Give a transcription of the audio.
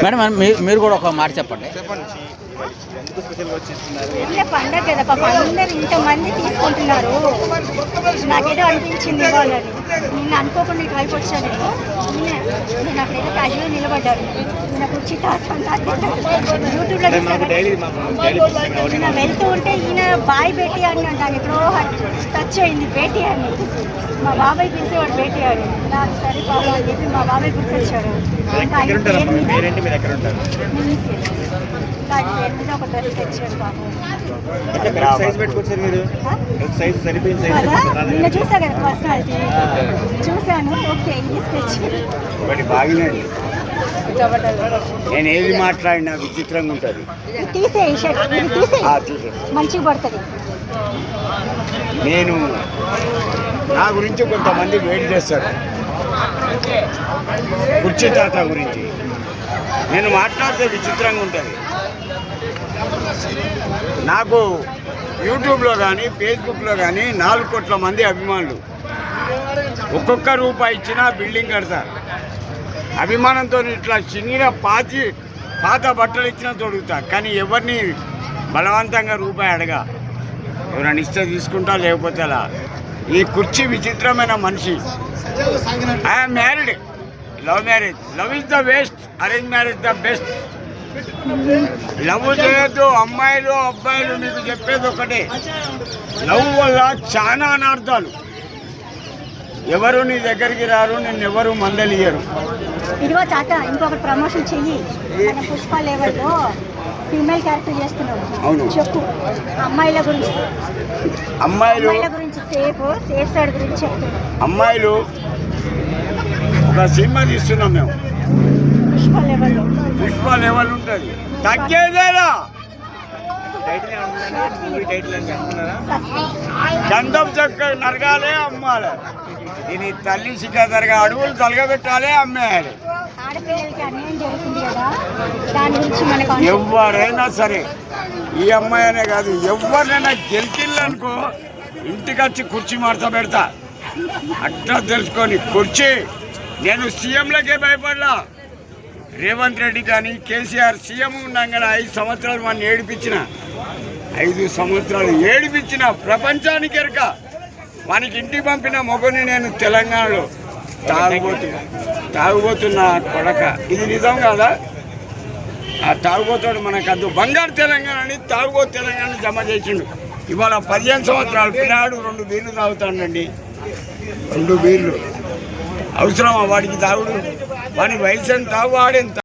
Madam మీరు కూడా ఒక మాట చెప్పండి. పండగ కదా పాప, అందరు ఇంతమంది తీసుకుంటున్నారు. నాకేదో అనిపించింది వాళ్ళని, నిన్న అనుకోకుండా ఇటు వైపు వచ్చాను. నేను అక్కడైతే క్యాజువల్గా నిలబడ్డాను. నాకు యూట్యూబ్లో ఈయన వెళ్తూ ఉంటే ఈయన బాయ్ బేటీ అని అంటాను. ఎప్పుడో టచ్ అయింది బేటీ అని. మా బాబాయ్ పిలిచేవాడు బేటీ అని. నాకు సరే బాబా అని చెప్పి మా బాబాయ్ గుర్తొచ్చాడు. మీద ఒక డ్రెస్ తెచ్చాడు బాబు. నిన్న చూసా కదా పర్సనాలిటీ, చూశాను. ఓకే ఇది తెచ్చాడు. నేను ఏది మాట్లాడినా విచిత్రంగా ఉంటుంది. తీసేయి షర్ట్, తీసేయి మంచిగా పడుతుంది. నేను నా గురించి కొంతమంది వెయిట్ చేస్తారు. కుర్చీ తాత గురించి నేను మాట్లాడితే విచిత్రంగా ఉంటుంది. నాకు యూట్యూబ్లో కానీ ఫేస్బుక్లో కానీ 4 కోట్ల మంది అభిమానులు. ఒక్కొక్క రూపాయి ఇచ్చినా బిల్డింగ్ కడతారు. అభిమానంతో ఇట్లా చిన్న పాత బట్టలు ఇచ్చినా తొడుగుతా. కానీ ఎవరిని బలవంతంగా రూపాయి అడగా. ఎవరైనా ఇస్తే తీసుకుంటా, లేకపోతే అలా. ఈ కుర్చీ విచిత్రమైన మనిషి. I'm married, love marriage. Love is the best, arrange marriage the best. Love చేయొద్దు అమ్మాయిలు అబ్బాయిలు. మీకు చెప్పేది ఒకటే, లవ్ వల్ల చాలా అనార్థాలు. ఎవరు నీ దగ్గరికి రారు, నిన్ను ఎవరు మందలియరు. ఇదిగో తాత ఇంకొక ప్రమోషన్ చెయ్యి. పుష్ప లెవెల్లో ఫీమేల్ క్యారెక్టర్ చేస్తున్నావు. అవును చెప్పు. అమ్మాయిల గురించి సేఫ్ సైడ్ గురించి చెప్తున్నావు. అమ్మాయిలు ఒక సినిమా తీస్తున్నాం మేము. పుష్ప లెవెల్ ఉంటుంది. తగ్గేదేనా? గంధం చెక్క నరగాలే, అమ్మాలి. దీని తల్లి సిగ్గరగా అడుగులు తలగబెట్టాలి, అమ్మేయాలి. ఎవరైనా సరే, ఈ అమ్మాయి అనే కాదు, ఎవరినైనా గెలిచిల్లనుకో ఇంటికి వచ్చి కుర్చీ మార్త పెడతా. అట్లా తెలుసుకొని కుర్చీ. నేను సీఎంలకే భయపడలా. రేవంత్ రెడ్డి కానీ కేసీఆర్ సీఎం ఉండగా 5 సంవత్సరాలు వాడిని ఏడిపించిన. 5 సంవత్సరాలు ఏడిపించిన ప్రపంచానికి ఎరక. వానికి ఇంటికి పంపిన మొగని నేను తెలంగాణలో తాగుబోతున్న కొడక. ఇది నిజం కాదా? ఆ తాగుబోతాడు మనకద్దు. బంగారు తెలంగాణ అని తాగుబోతు తెలంగాణ జమ చేసిండు. ఇవాళ 15 సంవత్సరాలు పిల్లాడు 2 బీర్లు తాగుతాడండి. 2 బీర్లు అవసరమా వాడికి తాగుడు? వాడి వయసు తాగు వాడేంత